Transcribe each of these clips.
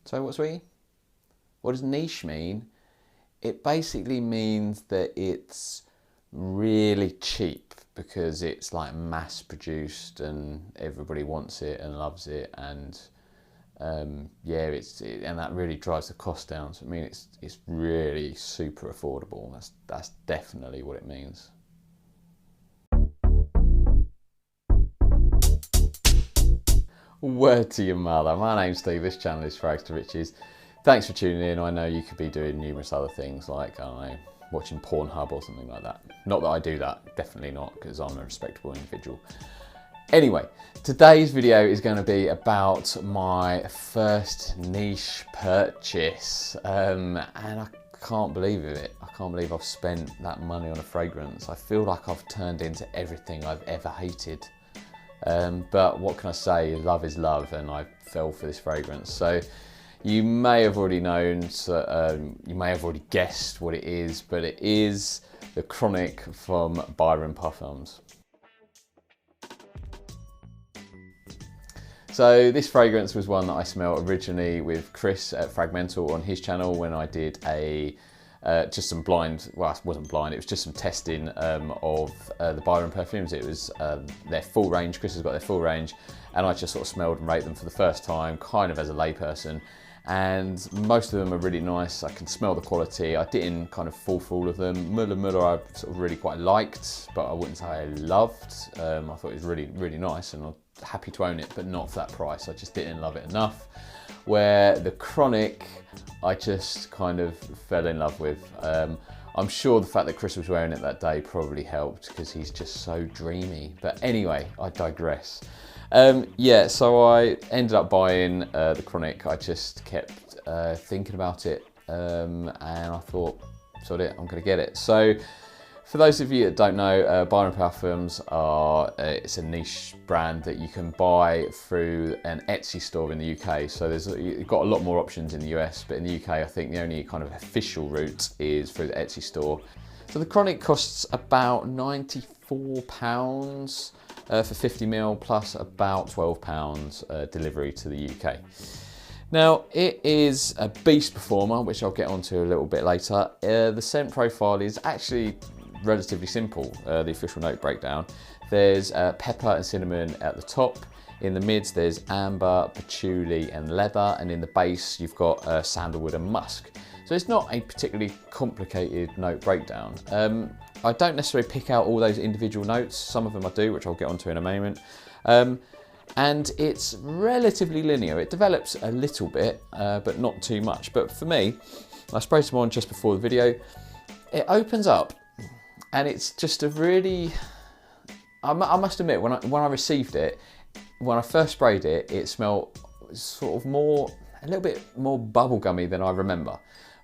So what's we? What does niche mean? It basically means that it's really cheap because it's like mass produced and everybody wants it and loves it, and yeah, and that really drives the cost down. So I mean, it's really super affordable. That's definitely what it means. Word to your mother. My name's Steve. This channel is Frags to Riches. Thanks for tuning in. I know you could be doing numerous other things like, I don't know, watching Pornhub or something like that. Not that I do that, definitely not, because I'm a respectable individual. Anyway, today's video is going to be about my first niche purchase, and I can't believe it. I can't believe I've spent that money on a fragrance. I feel like I've turned into everything I've ever hated. But what can I say? Love is love, and I fell for this fragrance. So you may have already known, you may have already guessed what it is, but it is the Chronic from Byron Parfums. So this fragrance was one that I smelled originally with Chris at FRAG30 on his channel when I did a just some blind, well, it wasn't blind, it was just some testing of the Byron perfumes. It was their full range. Chris has got their full range, and I just sort of smelled and rated them for the first time, kind of as a layperson. And most of them are really nice. I can smell the quality. I didn't kind of fall for all of them. Muller I sort of really quite liked, but I wouldn't say I loved. I thought it was really, really nice, and I'm happy to own it, but not for that price. I just didn't love it enough. Where the Chronic, I just kind of fell in love with. I'm sure the fact that Chris was wearing it that day probably helped because he's just so dreamy. But anyway, I digress. Yeah, so I ended up buying the Chronic. I just kept thinking about it, and I thought, sod it, I'm going to get it. So for those of you that don't know, Byron Parfums are, it's a niche brand that you can buy through an Etsy store in the UK. So you've got a lot more options in the US, but in the UK I think the only kind of official route is through the Etsy store. So the Chronic costs about £94 for 50ml plus about £12 delivery to the UK. Now, it is a beast performer, which I'll get onto a little bit later. The scent profile is actually relatively simple, the official note breakdown. There's pepper and cinnamon at the top. In the mids, there's amber, patchouli and leather. And in the base, you've got sandalwood and musk. So it's not a particularly complicated note breakdown. I don't necessarily pick out all those individual notes. Some of them I do, which I'll get onto in a moment. And it's relatively linear. It develops a little bit, but not too much. But for me, I sprayed some on just before the video. It opens up, and it's just a really, I must admit, when I received it, when I first sprayed it, it smelled sort of a little bit more bubblegummy than I remember.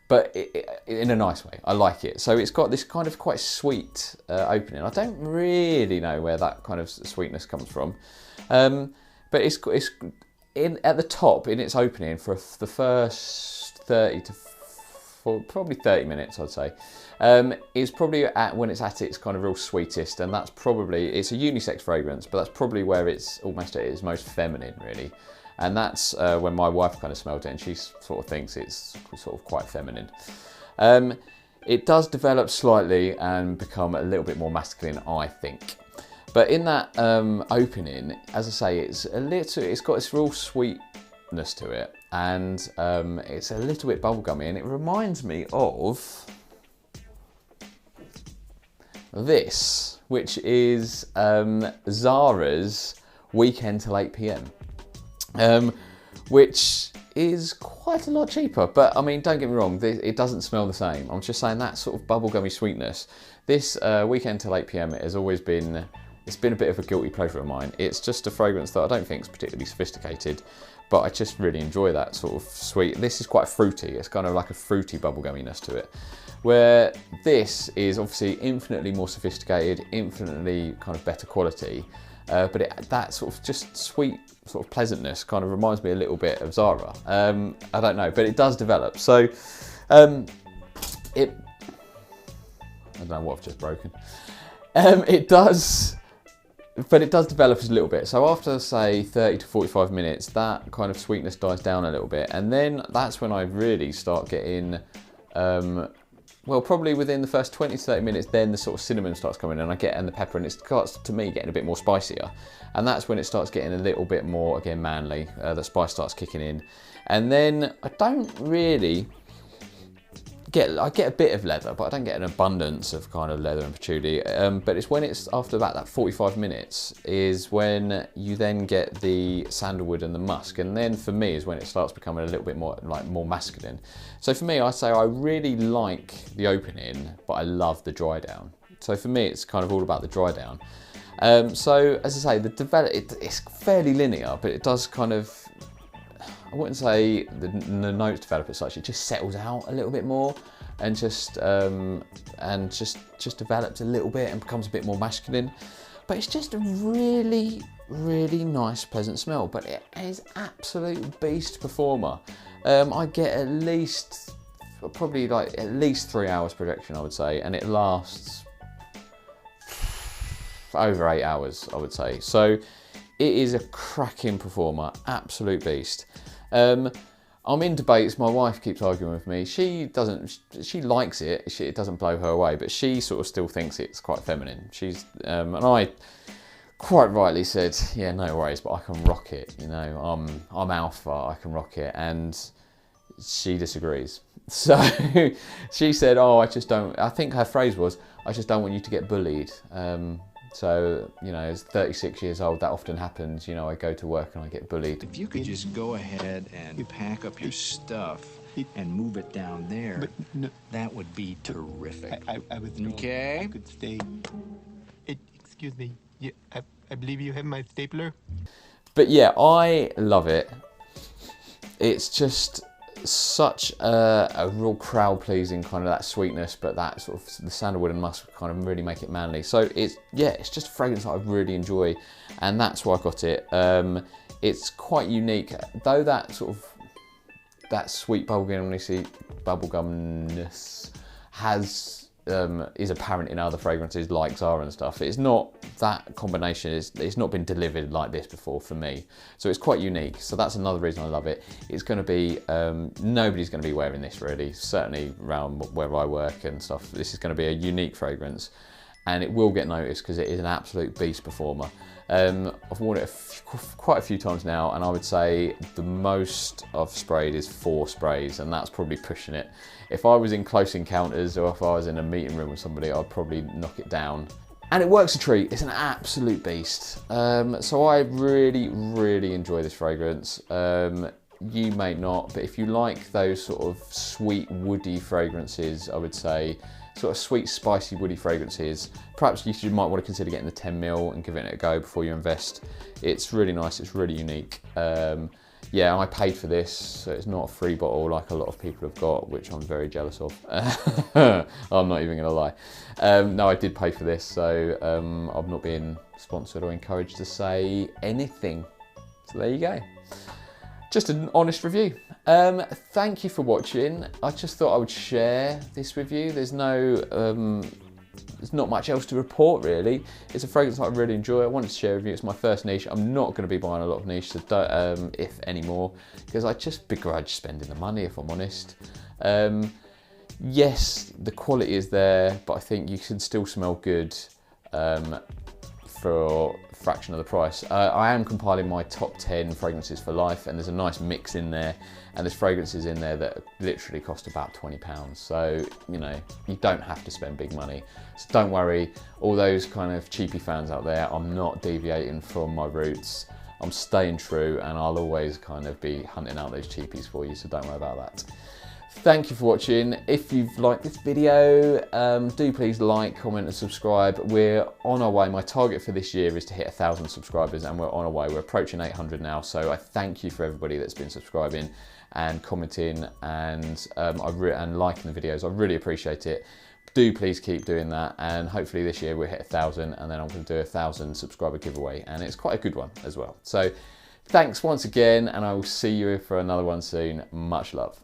But in a nice way. I like it. So it's got this kind of quite sweet opening. I don't really know where that kind of sweetness comes from. But it's at the top in its opening for the first 30 to probably 30 minutes, I'd say. Is probably when it's at its kind of real sweetest, and that's probably, it's a unisex fragrance, but that's probably where it's almost at its most feminine, really. And that's when my wife kind of smelled it, and she sort of thinks it's sort of quite feminine. It does develop slightly and become a little bit more masculine, I think. But in that opening, as I say, it's got this real sweetness to it, and it's a little bit bubblegummy, and it reminds me of this, which is Zara's Weekend till 8 PM. Which is quite a lot cheaper, but I mean, don't get me wrong, it doesn't smell the same. I'm just saying that sort of bubblegummy sweetness. This Weekend till 8 PM has always been, it's been a bit of a guilty pleasure of mine. It's just a fragrance that I don't think is particularly sophisticated, but I just really enjoy that sort of sweet. This is quite fruity. It's kind of like a fruity bubblegumminess to it. Where this is obviously infinitely more sophisticated, infinitely kind of better quality, but that sort of just sweet sort of pleasantness kind of reminds me a little bit of Zara. I don't know, but it does develop. So I don't know what I've just broken. It does but it does develop a little bit. So after, say, 30 to 45 minutes, that kind of sweetness dies down a little bit. And then that's when I really start getting, well, probably within the first 20 to 30 minutes, then the sort of cinnamon starts coming in, and the pepper, and it starts, to me, getting a bit more spicier. And that's when it starts getting a little bit more, again, manly. The spice starts kicking in. And then I don't really I get a bit of leather, but I don't get an abundance of kind of leather and patchouli. But it's when it's after about that 45 minutes is when you then get the sandalwood and the musk. And then for me is when it starts becoming a little bit more like more masculine. So for me, I say I really like the opening, but I love the dry down. So for me, it's kind of all about the dry down. So as I say, it's fairly linear, but it does kind of, I wouldn't say the notes develop as such. It just settles out a little bit more, and just develops a little bit and becomes a bit more masculine. But it's just a really, really nice, pleasant smell. But it is absolute beast performer. I get at least, probably like at least 3 hours projection, I would say, and it lasts over 8 hours, I would say. So it is a cracking performer, absolute beast. I'm in debates. My wife keeps arguing with me. She likes it. It doesn't blow her away, but she sort of still thinks it's quite feminine. And I quite rightly said, yeah, no worries, but I can rock it. You know, I'm alpha, I can rock it. And she disagrees. So she said, oh, I think her phrase was, I just don't want you to get bullied. So, you know, as 36 years old, that often happens. You know, I go to work and I get bullied. If you could just go ahead and pack up your stuff and move it down there, no, that would be terrific. I was okay. I could stay. Excuse me. I believe you have my stapler. But yeah, I love it. It's just such a real crowd pleasing kind of that sweetness, but that sort of the sandalwood and musk kind of really make it manly. So it's just a fragrance that I really enjoy, and that's why I got it. It's quite unique, though that sort of that sweet bubblegumness is apparent in other fragrances like Zara and stuff. It's not that combination. It's not been delivered like this before for me, so it's quite unique. So that's another reason I love it. It's going to be nobody's going to be wearing this really, certainly around where I work and stuff. This is going to be a unique fragrance, and it will get noticed because it is an absolute beast performer. I've worn it quite a few times now, and I would say the most I've sprayed is 4 sprays, and that's probably pushing it. If I was in close encounters or if I was in a meeting room with somebody, I'd probably knock it down. And it works a treat. It's an absolute beast. So I really, really enjoy this fragrance. You may not, but if you like those sort of sweet, woody fragrances, I would say, sort of sweet, spicy, woody fragrances, perhaps you might want to consider getting the 10ml and giving it a go before you invest. It's really nice, it's really unique. Yeah, I paid for this, so it's not a free bottle like a lot of people have got, which I'm very jealous of. I'm not even gonna lie. No, I did pay for this, so I'm not being sponsored or encouraged to say anything. So there you go. Just an honest review. Thank you for watching. I just thought I would share this with you. There's not much else to report really. It's a fragrance that I really enjoy. I wanted to share with you. It's my first niche. I'm not going to be buying a lot of niche, so don't, if any more, because I just begrudge spending the money, if I'm honest. Yes, the quality is there, but I think you can still smell good for a fraction of the price. I am compiling my top 10 fragrances for life, and there's a nice mix in there, and there's fragrances in there that literally cost about £20. So, you know, you don't have to spend big money. So don't worry, all those kind of cheapy fans out there, I'm not deviating from my roots. I'm staying true, and I'll always kind of be hunting out those cheapies for you, so don't worry about that. Thank you for watching. If you've liked this video, do please like, comment and subscribe. We're on our way. My target for this year is to hit 1,000 subscribers, and we're on our way. We're approaching 800 now, so I thank you for everybody that's been subscribing and commenting and liking the videos. I really appreciate it. Do please keep doing that, and hopefully this year we'll hit 1,000, and then I'm going to do a 1,000 subscriber giveaway, and it's quite a good one as well. So thanks once again, and I will see you for another one soon. Much love.